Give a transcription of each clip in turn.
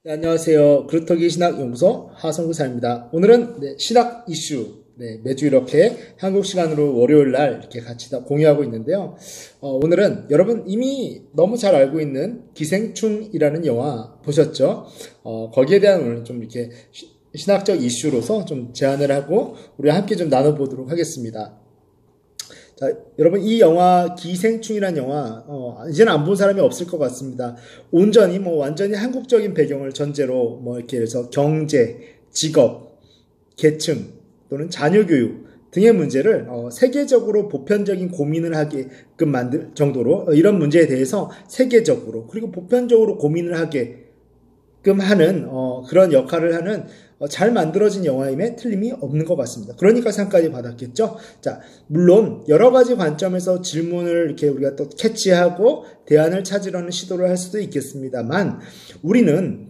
네, 안녕하세요. 그루터기 신학연구소 하성구사입니다. 오늘은 신학 이슈, 매주 이렇게 한국 시간으로 월요일 날 이렇게 같이 다 공유하고 있는데요. 오늘은 여러분 이미 너무 잘 알고 있는 기생충이라는 영화 보셨죠? 거기에 대한 오늘 좀 이렇게 신학적 이슈로서 좀 제안을 하고 우리 함께 좀 나눠보도록 하겠습니다. 자, 여러분 이 영화 기생충이라는 영화 이제는 안 본 사람이 없을 것 같습니다. 온전히 완전히 한국적인 배경을 전제로 이렇게 해서 경제, 직업, 계층 또는 자녀 교육 등의 문제를 세계적으로 보편적인 고민을 하게끔 만들 정도로 이런 문제에 대해서 세계적으로 그리고 보편적으로 고민을 하게끔 하는 그런 역할을 하는 잘 만들어진 영화임에 틀림이 없는 것 같습니다. 그러니까 상까지 받았겠죠. 자, 물론 여러 가지 관점에서 질문을 이렇게 우리가 또 캐치하고 대안을 찾으려는 시도를 할 수도 있겠습니다만 우리는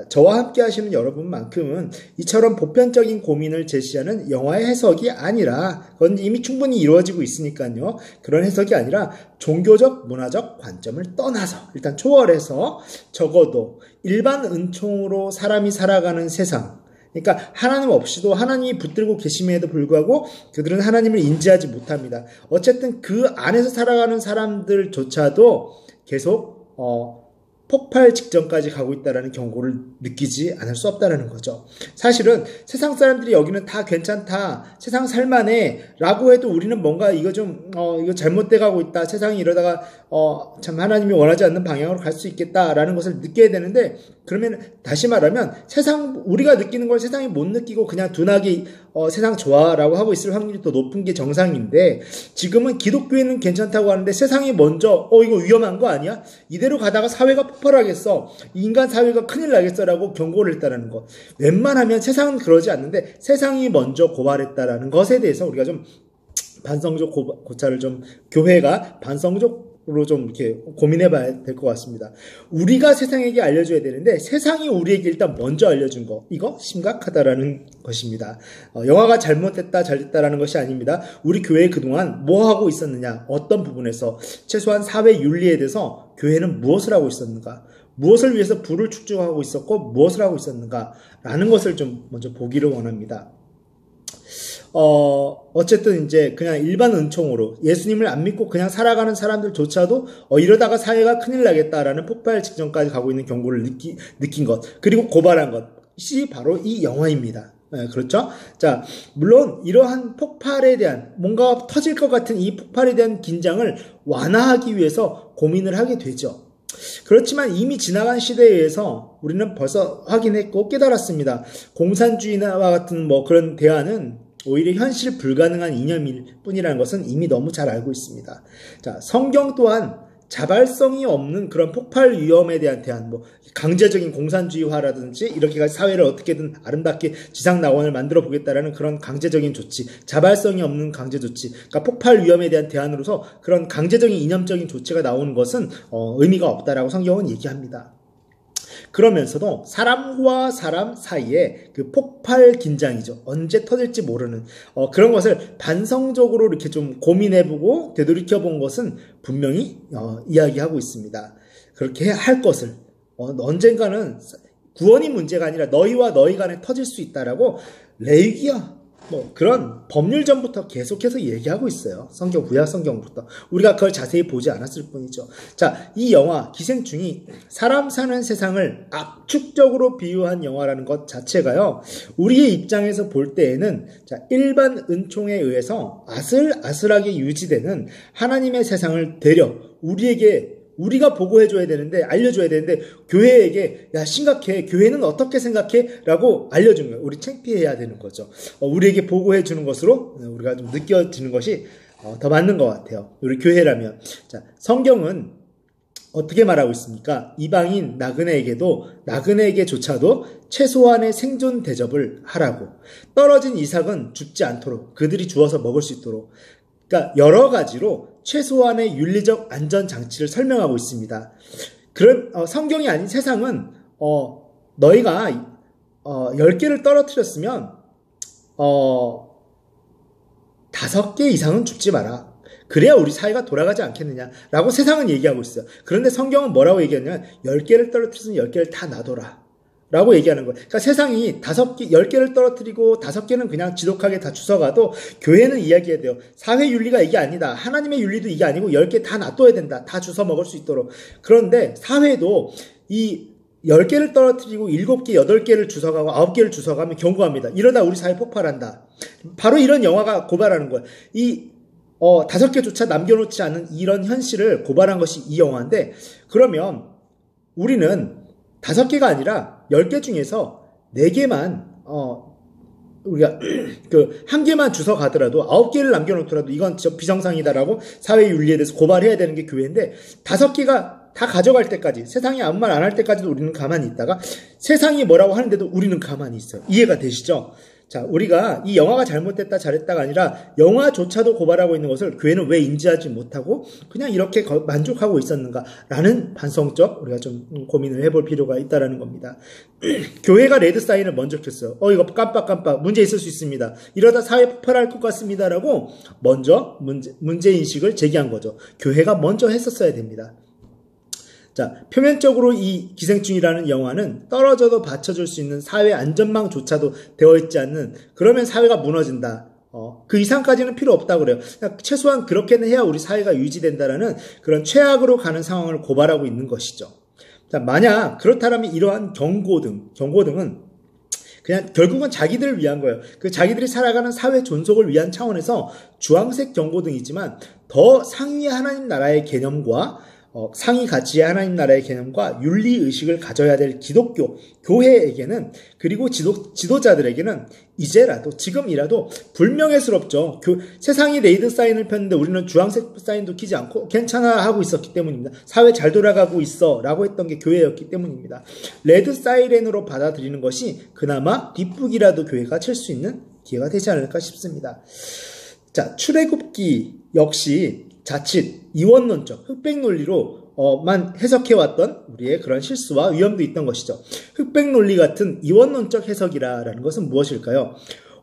저와 함께 하시는 여러분만큼은 이처럼 보편적인 고민을 제시하는 영화의 해석이 아니라 그건 이미 충분히 이루어지고 있으니까요. 그런 해석이 아니라 종교적, 문화적 관점을 떠나서 일단 초월해서 적어도 일반 은총으로 사람이 살아가는 세상, 그러니까 하나님 없이도 하나님이 붙들고 계심에도 불구하고 그들은 하나님을 인지하지 못합니다. 어쨌든 그 안에서 살아가는 사람들조차도 계속 폭발 직전까지 가고 있다는 경고를 느끼지 않을 수 없다는 거죠. 사실은 세상 사람들이 여기는 다 괜찮다, 세상 살만해 라고 해도 우리는 뭔가 이거 잘못돼 가고 있다, 세상이 이러다가 참 하나님이 원하지 않는 방향으로 갈 수 있겠다라는 것을 느껴야 되는데, 그러면 다시 말하면 우리가 느끼는 걸 세상이 못 느끼고 그냥 둔하게 세상 좋아라고 하고 있을 확률이 더 높은 게 정상인데, 지금은 기독교회는 괜찮다고 하는데 세상이 먼저 이거 위험한 거 아니야? 이대로 가다가 사회가 폭발하겠어, 인간 사회가 큰일 나겠어라고 경고를 했다는 것. 웬만하면 세상은 그러지 않는데 세상이 먼저 고발했다라는 것에 대해서 우리가 좀 반성적 고찰을 좀 교회가 반성적으로 좀 이렇게 고민해 봐야 될 것 같습니다. 우리가 세상에게 알려줘야 되는데 세상이 우리에게 일단 먼저 알려준 거, 이거 심각하다라는 것입니다. 영화가 잘못됐다 잘됐다라는 것이 아닙니다. 우리 교회 그동안 뭐 하고 있었느냐, 어떤 부분에서 최소한 사회 윤리에 대해서 교회는 무엇을 하고 있었는가, 무엇을 위해서 부를 축적하고 있었고 무엇을 하고 있었는가 라는 것을 좀 먼저 보기를 원합니다. 어쨌든 이제 그냥 일반 은총으로 예수님을 안 믿고 그냥 살아가는 사람들조차도 이러다가 사회가 큰일 나겠다라는 폭발 직전까지 가고 있는 경고를 느낀 것, 그리고 고발한 것이 바로 이 영화입니다. 네, 그렇죠? 자, 물론 이러한 폭발에 대한, 뭔가 터질 것 같은 이 폭발에 대한 긴장을 완화하기 위해서 고민을 하게 되죠. 그렇지만 이미 지나간 시대에 의해서 우리는 벌써 확인했고 깨달았습니다. 공산주의와 같은 그런 대안은 오히려 현실 불가능한 이념일 뿐이라는 것은 이미 너무 잘 알고 있습니다. 자, 성경 또한 자발성이 없는 그런 폭발 위험에 대한 대안, 강제적인 공산주의화라든지 이렇게 사회를 어떻게든 아름답게 지상낙원을 만들어 보겠다라는 그런 강제적인 조치, 자발성이 없는 강제 조치, 그러니까 폭발 위험에 대한 대안으로서 그런 강제적인 이념적인 조치가 나오는 것은 의미가 없다라고 성경은 얘기합니다. 그러면서도 사람과 사람 사이에 그 폭발 긴장이죠. 언제 터질지 모르는 그런 것을 반성적으로 이렇게 좀 고민해보고 되돌이켜본 것은 분명히 이야기하고 있습니다. 그렇게 할 것을 언젠가는 구원이 문제가 아니라 너희와 너희 간에 터질 수 있다라고 레위기야 그런 법률전부터 계속해서 얘기하고 있어요. 구약 성경부터. 우리가 그걸 자세히 보지 않았을 뿐이죠. 자, 이 영화 기생충이 사람 사는 세상을 압축적으로 비유한 영화라는 것 자체가요, 우리의 입장에서 볼 때에는 일반 은총에 의해서 아슬아슬하게 유지되는 하나님의 세상을 되려 우리가 보고해줘야 되는데, 알려줘야 되는데, 교회에게, 야, 심각해. 교회는 어떻게 생각해? 라고 알려준 거예요. 우리 창피해야 되는 거죠. 우리에게 보고해주는 것으로 우리가 좀 느껴지는 것이 더 맞는 것 같아요. 우리 교회라면. 자, 성경은 어떻게 말하고 있습니까? 이방인 나그네에게조차도 최소한의 생존 대접을 하라고. 떨어진 이삭은 죽지 않도록, 그들이 주워서 먹을 수 있도록. 그러니까 여러 가지로 최소한의 윤리적 안전 장치를 설명하고 있습니다. 그런 성경이 아닌 세상은 너희가 10개를 떨어뜨렸으면 5개 이상은 죽지 마라. 그래야 우리 사회가 돌아가지 않겠느냐라고 세상은 얘기하고 있어요. 그런데 성경은 뭐라고 얘기하냐면 10개를 떨어뜨렸으면 10개를 다 놔둬라. 라고 얘기하는 거예요. 그러니까 세상이 5개, 10개를 떨어뜨리고 5개는 그냥 지독하게 다 주워가도 교회는 이야기해야 돼요. 사회 윤리가 이게 아니다. 하나님의 윤리도 이게 아니고 10개 다 놔둬야 된다. 다 주워 먹을 수 있도록. 그런데 사회도 이 10개를 떨어뜨리고 7개, 8개를 주워가고 9개를 주워가면 경고합니다. 이러다 우리 사회 폭발한다. 바로 이런 영화가 고발하는 거예요. 5개조차 남겨놓지 않은 이런 현실을 고발한 것이 이 영화인데, 그러면 우리는 5개가 아니라 10개 중에서 4개만, 우리가, 1개만 주워 가더라도 9개를 남겨놓더라도 이건 비정상이다라고 사회 윤리에 대해서 고발해야 되는 게 교회인데, 5개가 다 가져갈 때까지, 세상이 아무 말 안 할 때까지도 우리는 가만히 있다가, 세상이 뭐라고 하는데도 우리는 가만히 있어요. 이해가 되시죠? 자, 우리가 이 영화가 잘못됐다, 잘했다가 아니라 영화조차도 고발하고 있는 것을 교회는 왜 인지하지 못하고 그냥 이렇게 만족하고 있었는가라는 반성적 우리가 좀 고민을 해볼 필요가 있다라는 겁니다. 교회가 레드 사인을 먼저 켰어요. 이거 깜빡깜빡 문제 있을 수 있습니다. 이러다 사회 폭발할 것 같습니다라고 먼저 문제인식을 제기한 거죠. 교회가 먼저 했었어야 됩니다. 자, 표면적으로 이 기생충이라는 영화는 떨어져도 받쳐줄 수 있는 사회 안전망조차도 되어 있지 않는, 그러면 사회가 무너진다. 그 이상까지는 필요 없다고 그래요. 그러니까 최소한 그렇게는 해야 우리 사회가 유지된다라는 그런 최악으로 가는 상황을 고발하고 있는 것이죠. 자, 만약 그렇다면 이러한 경고등은 그냥 결국은 자기들을 위한 거예요. 그 자기들이 살아가는 사회 존속을 위한 차원에서 주황색 경고등이지만 더 상위 하나님 나라의 개념과 상위 가치의 하나님 나라의 개념과 윤리의식을 가져야 될 기독교, 교회에게는, 그리고 지도자들에게는 이제라도, 지금이라도 불명예스럽죠. 세상이 레드 사인을 폈는데 우리는 주황색 사인도 키지 않고 괜찮아 하고 있었기 때문입니다. 사회 잘 돌아가고 있어 라고 했던 게 교회였기 때문입니다. 레드 사이렌으로 받아들이는 것이 그나마 뒷북이라도 교회가 칠 수 있는 기회가 되지 않을까 싶습니다. 자, 출애굽기 역시 자칫 이원론적 흑백 논리로만 해석해왔던 우리의 그런 실수와 위험도 있던 것이죠. 흑백 논리 같은 이원론적 해석이라는 것은 무엇일까요?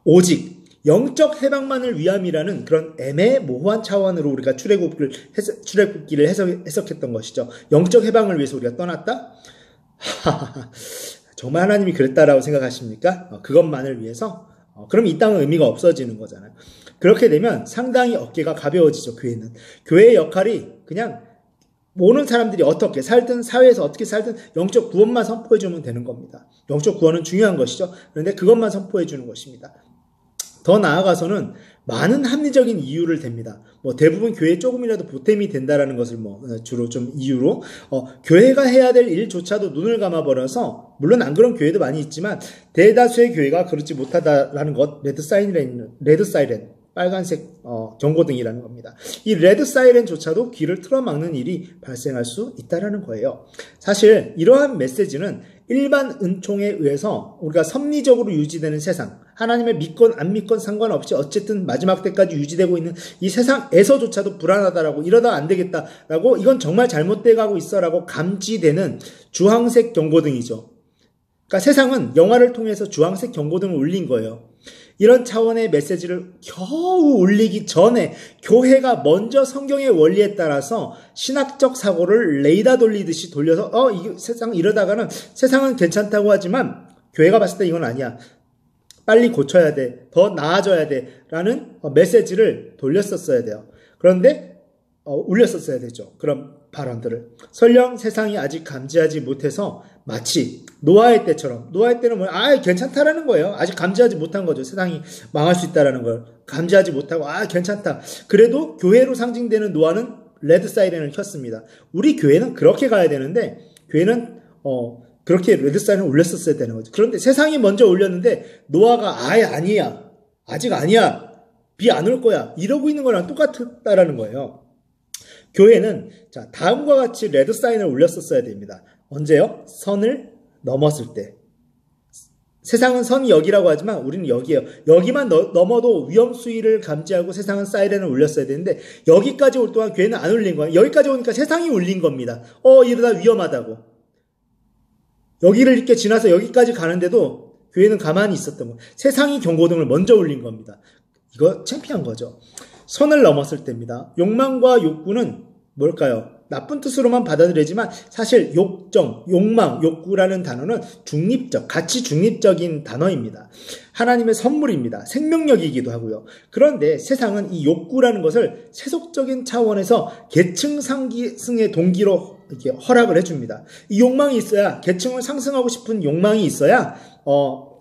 오직 영적 해방만을 위함이라는 그런 애매모호한 차원으로 우리가 출애굽기를 해석했던 것이죠. 영적 해방을 위해서 우리가 떠났다? 정말 하나님이 그랬다라고 생각하십니까? 그것만을 위해서? 그럼 이 땅은 의미가 없어지는 거잖아요. 그렇게 되면 상당히 어깨가 가벼워지죠, 교회는. 교회의 역할이 그냥 모든 사람들이 어떻게 살든, 사회에서 어떻게 살든 영적 구원만 선포해주면 되는 겁니다. 영적 구원은 중요한 것이죠. 그런데 그것만 선포해주는 것입니다. 더 나아가서는 많은 합리적인 이유를 댑니다. 대부분 교회에 조금이라도 보탬이 된다라는 것을 주로 좀 이유로, 교회가 해야 될 일조차도 눈을 감아버려서, 물론 안 그런 교회도 많이 있지만, 대다수의 교회가 그렇지 못하다라는 것, 레드 사이렌, 빨간색 경고등이라는 겁니다. 이 레드 사이렌조차도 귀를 틀어막는 일이 발생할 수 있다는 거예요. 사실 이러한 메시지는 일반 은총에 의해서 우리가 섭리적으로 유지되는 세상, 하나님을 믿건 안 믿건 상관없이 어쨌든 마지막 때까지 유지되고 있는 이 세상에서조차도 불안하다라고, 이러다 안 되겠다라고, 이건 정말 잘못돼 가고 있어라고 감지되는 주황색 경고등이죠. 그러니까 세상은 영화를 통해서 주황색 경고등을 울린 거예요. 이런 차원의 메시지를 겨우 울리기 전에 교회가 먼저 성경의 원리에 따라서 신학적 사고를 레이더 돌리듯이 돌려서 이 세상 이러다가는 세상은 괜찮다고 하지만 교회가 봤을 때 이건 아니야. 빨리 고쳐야 돼. 더 나아져야 돼. 라는 메시지를 돌렸었어야 돼요. 그런데 울렸었어야 되죠. 그런 발언들을. 설령 세상이 아직 감지하지 못해서 마치 노아의 때처럼, 노아의 때는 괜찮다라는 거예요. 아직 감지하지 못한 거죠. 세상이 망할 수 있다라는 걸 감지하지 못하고 괜찮다. 그래도 교회로 상징되는 노아는 레드 사이렌을 켰습니다. 우리 교회는 그렇게 가야 되는데, 교회는 그렇게 레드 사이렌을 울렸었어야 되는 거죠. 그런데 세상이 먼저 울렸는데 노아가 아니야, 아직 아니야, 비 안 올 거야, 이러고 있는 거랑 똑같다라는 거예요. 교회는 자, 다음과 같이 레드 사인을 울렸었어야 됩니다. 언제요? 선을 넘었을 때. 세상은 선이 여기라고 하지만 우리는 여기예요. 여기만 넘어도 위험 수위를 감지하고 세상은 사이렌을 울렸어야 되는데, 여기까지 올 동안 교회는 안 울린 거예요. 여기까지 오니까 세상이 울린 겁니다. 이러다 위험하다고. 여기를 이렇게 지나서 여기까지 가는데도 교회는 가만히 있었던 거예요. 세상이 경고등을 먼저 울린 겁니다. 이거 창피한 거죠. 선을 넘었을 때입니다. 욕망과 욕구는 뭘까요? 나쁜 뜻으로만 받아들이지만 사실 욕정, 욕망, 욕구라는 단어는 중립적, 가치 중립적인 단어입니다. 하나님의 선물입니다. 생명력이기도 하고요. 그런데 세상은 이 욕구라는 것을 세속적인 차원에서 계층 상승의 동기로 이렇게 허락을 해줍니다. 이 욕망이 있어야, 계층을 상승하고 싶은 욕망이 있어야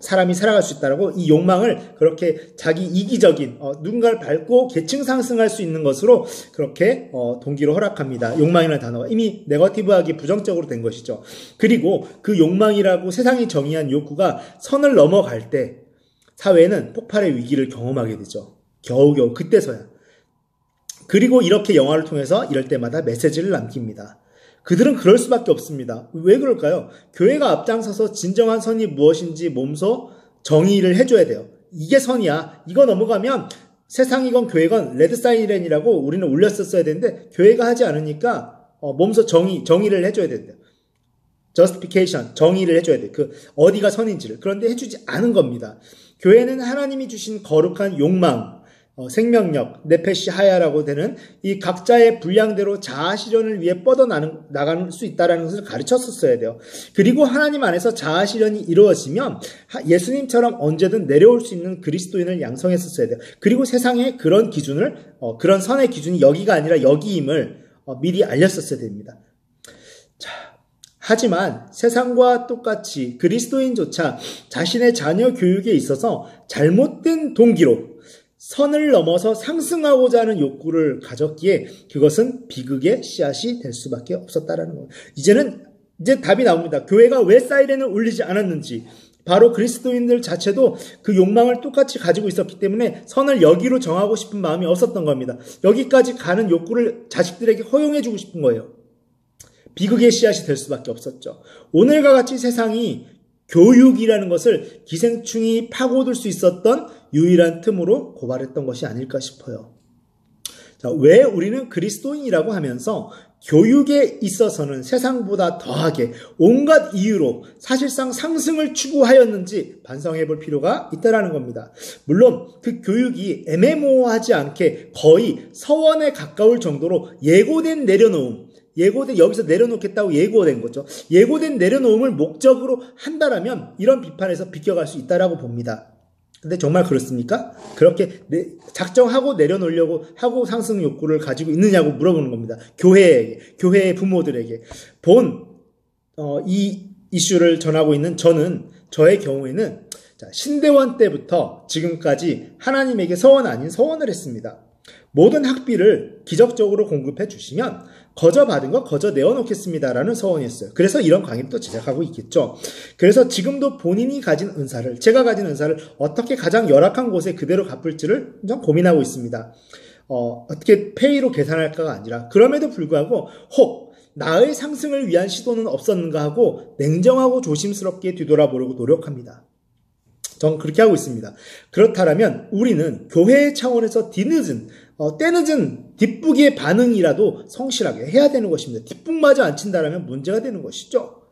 사람이 살아갈 수 있다라고 이 욕망을 그렇게 자기 이기적인 누군가를 밟고 계층 상승할 수 있는 것으로 그렇게 동기로 허락합니다. 욕망이라는 단어가 이미 네거티브하게 부정적으로 된 것이죠. 그리고 그 욕망이라고 세상이 정의한 욕구가 선을 넘어갈 때 사회는 폭발의 위기를 경험하게 되죠. 겨우겨우 그때서야. 그리고 이렇게 영화를 통해서 이럴 때마다 메시지를 남깁니다. 그들은 그럴 수밖에 없습니다. 왜 그럴까요? 교회가 앞장서서 진정한 선이 무엇인지 몸소 정의를 해줘야 돼요. 이게 선이야. 이거 넘어가면 세상이건 교회건 레드사이렌이라고 우리는 울렸었어야 되는데 교회가 하지 않으니까 몸소 정의를 해줘야 된대요. justification, 정의를 해줘야 돼요. 어디가 선인지를. 그런데 해주지 않은 겁니다. 교회는 하나님이 주신 거룩한 욕망, 생명력, 네페시 하야라고 되는 이 각자의 분량대로 자아실현을 위해 뻗어나갈 수 있다는 것을 가르쳤었어야 돼요. 그리고 하나님 안에서 자아실현이 이루어지면 예수님처럼 언제든 내려올 수 있는 그리스도인을 양성했었어야 돼요. 그리고 세상에 그런 기준을, 그런 선의 기준이 여기가 아니라 여기임을 미리 알렸었어야 됩니다. 하지만 세상과 똑같이 그리스도인조차 자신의 자녀 교육에 있어서 잘못된 동기로 선을 넘어서 상승하고자 하는 욕구를 가졌기에 그것은 비극의 씨앗이 될 수밖에 없었다라는 겁니다. 이제 답이 나옵니다. 교회가 왜 사이렌을 울리지 않았는지. 바로 그리스도인들 자체도 그 욕망을 똑같이 가지고 있었기 때문에 선을 여기로 정하고 싶은 마음이 없었던 겁니다. 여기까지 가는 욕구를 자식들에게 허용해주고 싶은 거예요. 비극의 씨앗이 될 수밖에 없었죠. 오늘과 같이 세상이 교육이라는 것을 기생충이 파고들 수 있었던 유일한 틈으로 고발했던 것이 아닐까 싶어요. 자, 왜 우리는 그리스도인이라고 하면서 교육에 있어서는 세상보다 더하게 온갖 이유로 사실상 상승을 추구하였는지 반성해 볼 필요가 있다는 겁니다. 물론 그 교육이 애매모호하지 않게 거의 서원에 가까울 정도로 예고된 내려놓음, 여기서 내려놓겠다고 예고된 거죠. 예고된 내려놓음을 목적으로 한다라면 이런 비판에서 비껴갈 수 있다라고 봅니다. 근데 정말 그렇습니까? 그렇게 작정하고 내려놓으려고 하고 상승 욕구를 가지고 있느냐고 물어보는 겁니다. 교회의 부모들에게. 이 이슈를 전하고 있는 저의 경우에는 신대원 때부터 지금까지 하나님에게 서원 아닌 서원을 했습니다. 모든 학비를 기적적으로 공급해 주시면 거저 받은 거 거저 내어놓겠습니다라는 서원이었어요. 그래서 이런 강의를 또 제작하고 있겠죠. 그래서 지금도 본인이 가진 은사를, 제가 가진 은사를 어떻게 가장 열악한 곳에 그대로 갚을지를 좀 고민하고 있습니다. 어떻게 페이로 계산할까가 아니라 그럼에도 불구하고 혹 나의 상승을 위한 시도는 없었는가 하고 냉정하고 조심스럽게 뒤돌아보려고 노력합니다. 전 그렇게 하고 있습니다. 그렇다면 우리는 교회의 차원에서 때늦은 뒷북의 반응이라도 성실하게 해야 되는 것입니다. 뒷북마저 안 친다면 문제가 되는 것이죠.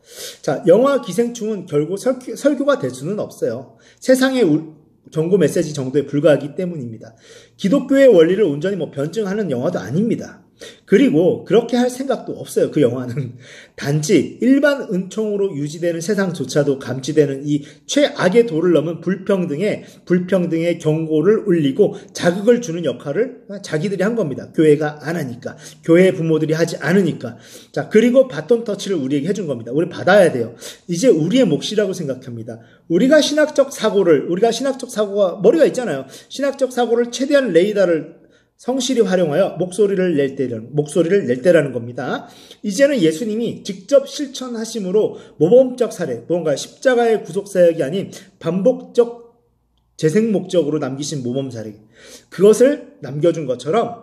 자, 영화 기생충은 결국 설교가 될 수는 없어요. 세상의 경고 메시지 정도에 불과하기 때문입니다. 기독교의 원리를 온전히 변증하는 영화도 아닙니다. 그리고 그렇게 할 생각도 없어요. 그 영화는 단지 일반 은총으로 유지되는 세상조차도 감지되는 이 최악의 도를 넘은 불평등의 경고를 울리고 자극을 주는 역할을 자기들이 한 겁니다. 교회가 안 하니까, 교회 부모들이 하지 않으니까. 자, 그리고 바톤 터치를 우리에게 해준 겁니다. 우리 받아야 돼요. 이제 우리의 몫이라고 생각합니다. 우리가 신학적 사고가 머리가 있잖아요. 신학적 사고를 최대한 레이더를 성실히 활용하여 목소리를 낼 때라는 겁니다. 이제는 예수님이 직접 실천하심으로 모범적 사례, 뭔가 십자가의 구속사역이 아닌 반복적 재생 목적으로 남기신 모범 사례, 그것을 남겨준 것처럼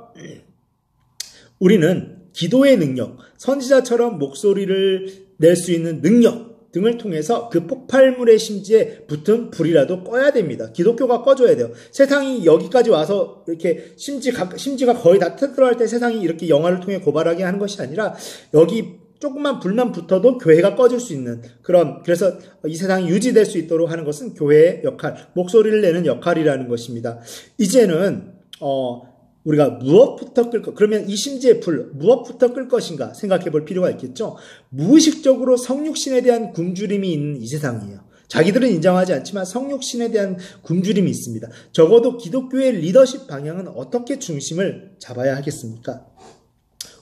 우리는 기도의 능력, 선지자처럼 목소리를 낼 수 있는 능력 등을 통해서 그 폭발물의 심지에 붙은 불이라도 꺼야 됩니다. 기독교가 꺼줘야 돼요. 세상이 여기까지 와서 이렇게 심지가 거의 다 터뜨릴 때 세상이 이렇게 영화를 통해 고발하게 하는 것이 아니라 여기 조금만 불만 붙어도 교회가 꺼질 수 있는 그래서 이 세상이 유지될 수 있도록 하는 것은 교회의 역할, 목소리를 내는 역할이라는 것입니다. 이제는 우리가 무엇부터 그러면 이 심지의 불, 무엇부터 끌 것인가 생각해 볼 필요가 있겠죠. 무의식적으로 성육신에 대한 굶주림이 있는 이 세상이에요. 자기들은 인정하지 않지만 성육신에 대한 굶주림이 있습니다. 적어도 기독교의 리더십 방향은 어떻게 중심을 잡아야 하겠습니까?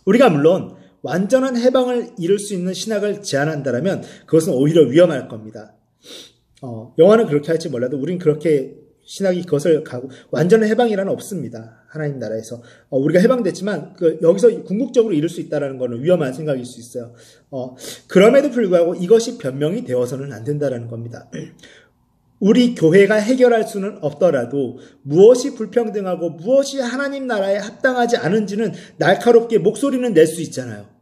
우리가 물론 완전한 해방을 이룰 수 있는 신학을 제안한다면 그것은 오히려 위험할 겁니다. 영화는 그렇게 할지 몰라도 우린 그렇게 신학이 그것을 가고 완전한 해방이라는 없습니다. 하나님 나라에서 우리가 해방됐지만 여기서 궁극적으로 이룰 수 있다는 것은 위험한 생각일 수 있어요. 그럼에도 불구하고 이것이 변명이 되어서는 안 된다는 겁니다. 우리 교회가 해결할 수는 없더라도 무엇이 불평등하고 무엇이 하나님 나라에 합당하지 않은지는 날카롭게 목소리는 낼 수 있잖아요.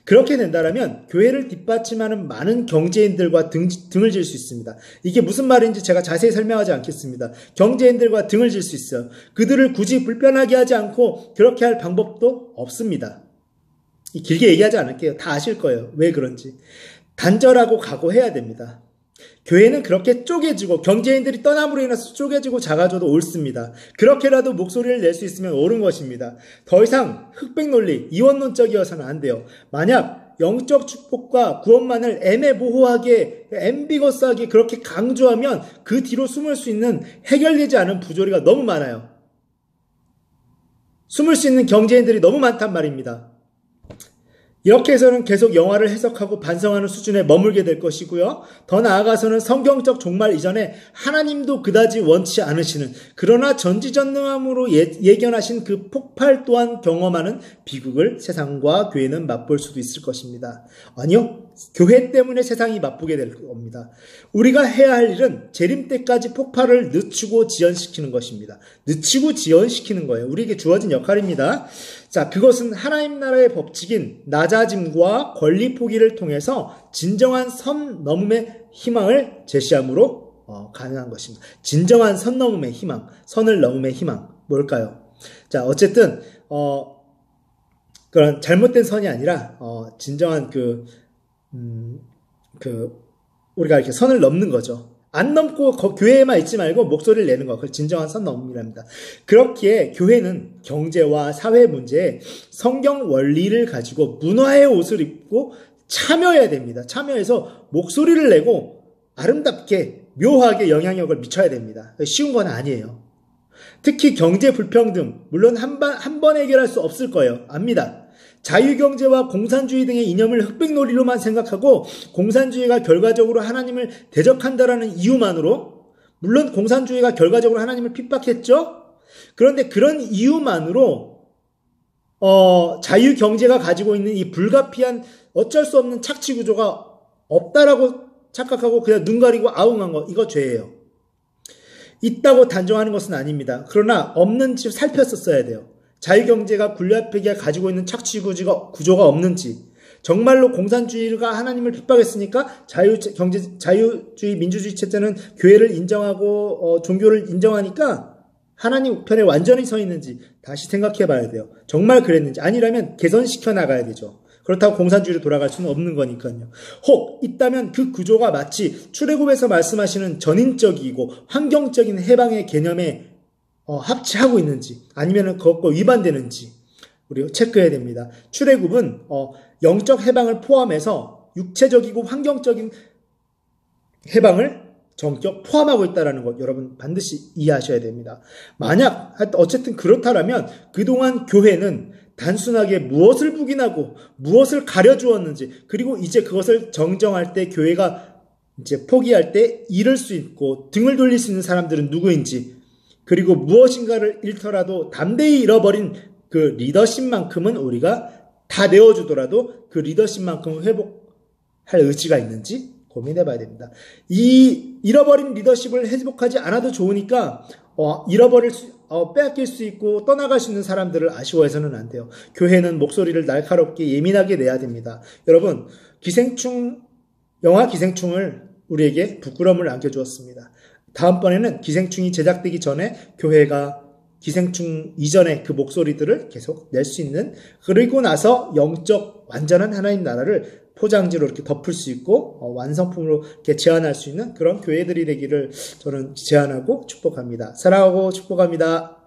그렇게 된다면 교회를 뒷받침하는 많은 경제인들과 등을 질 수 있습니다. 이게 무슨 말인지 제가 자세히 설명하지 않겠습니다. 경제인들과 등을 질 수 있어요. 그들을 굳이 불편하게 하지 않고 그렇게 할 방법도 없습니다. 길게 얘기하지 않을게요. 다 아실 거예요. 왜 그런지. 단절하고 각오해야 됩니다. 교회는 그렇게 쪼개지고 경제인들이 떠남으로 인해서 쪼개지고 작아져도 옳습니다. 그렇게라도 목소리를 낼 수 있으면 옳은 것입니다. 더 이상 흑백 논리, 이원론적이어서는 안 돼요. 만약 영적 축복과 구원만을 애매모호하게 앰비거스하게 그렇게 강조하면 그 뒤로 숨을 수 있는 해결되지 않은 부조리가 너무 많아요. 숨을 수 있는 경제인들이 너무 많단 말입니다. 이렇게 해서는 계속 영화를 해석하고 반성하는 수준에 머물게 될 것이고요. 더 나아가서는 성경적 종말 이전에 하나님도 그다지 원치 않으시는 그러나 전지전능함으로 예견하신 그 폭발 또한 경험하는 비극을 세상과 교회는 맛볼 수도 있을 것입니다. 아니요. 교회 때문에 세상이 맛보게 될 겁니다. 우리가 해야 할 일은 재림 때까지 폭발을 늦추고 지연시키는 것입니다. 늦추고 지연시키는 거예요. 우리에게 주어진 역할입니다. 자, 그것은 하나님 나라의 법칙인 낮아짐과 권리 포기를 통해서 진정한 선 넘음의 희망을 제시함으로 가능한 것입니다. 진정한 선 넘음의 희망, 선을 넘음의 희망, 뭘까요? 자, 어쨌든 그런 잘못된 선이 아니라 진정한 우리가 이렇게 선을 넘는 거죠. 안 넘고 교회에만 있지 말고 목소리를 내는 거. 그걸 진정한 선 넘음이랍니다. 그렇기에 교회는 경제와 사회 문제에 성경 원리를 가지고 문화의 옷을 입고 참여해야 됩니다. 참여해서 목소리를 내고 아름답게 묘하게 영향력을 미쳐야 됩니다. 쉬운 건 아니에요. 특히 경제 불평등, 물론 한 번 해결할 수 없을 거예요. 압니다. 자유경제와 공산주의 등의 이념을 흑백놀이로만 생각하고 공산주의가 결과적으로 하나님을 대적한다라는 이유만으로, 물론 공산주의가 결과적으로 하나님을 핍박했죠. 그런데 그런 이유만으로 자유경제가 가지고 있는 이 불가피한 어쩔 수 없는 착취구조가 없다라고 착각하고 그냥 눈 가리고 아웅한 거, 이거 죄예요. 있다고 단정하는 것은 아닙니다. 그러나 없는지 살폈었어야 돼요. 자유경제가 군ля폐기가 가지고 있는 착취구조가 없는지, 정말로 공산주의가 하나님을 핍박했으니까 자유주의 민주주의 체제는 교회를 인정하고 종교를 인정하니까 하나님 편에 완전히 서 있는지 다시 생각해 봐야 돼요. 정말 그랬는지, 아니라면 개선시켜 나가야 되죠. 그렇다고 공산주의로 돌아갈 수는 없는 거니까요. 혹 있다면 그 구조가 마치 출애굽에서 말씀하시는 전인적이고 환경적인 해방의 개념에 합치하고 있는지, 아니면 그것과 위반되는지 우리 체크해야 됩니다. 출애굽은 영적 해방을 포함해서 육체적이고 환경적인 해방을 전격 포함하고 있다는 것 여러분 반드시 이해하셔야 됩니다. 만약 어쨌든 그렇다면 그동안 교회는 단순하게 무엇을 부인하고 무엇을 가려주었는지, 그리고 이제 그것을 정정할 때 교회가 이제 포기할 때 잃을 수 있고 등을 돌릴 수 있는 사람들은 누구인지, 그리고 무엇인가를 잃더라도 담대히 잃어버린 그 리더십만큼은 우리가 다 내어주더라도 그 리더십만큼은 회복할 의지가 있는지 고민해 봐야 됩니다. 이 잃어버린 리더십을 회복하지 않아도 좋으니까 빼앗길 수 있고 떠나갈 수 있는 사람들을 아쉬워해서는 안 돼요. 교회는 목소리를 날카롭게 예민하게 내야 됩니다. 여러분, 영화 기생충을 우리에게 부끄러움을 안겨주었습니다. 다음번에는 기생충이 제작되기 전에 교회가 기생충 이전에 그 목소리들을 계속 낼 수 있는, 그리고 나서 영적 완전한 하나님 나라를 포장지로 이렇게 덮을 수 있고 완성품으로 이렇게 제안할 수 있는 그런 교회들이 되기를 저는 제안하고 축복합니다. 사랑하고 축복합니다.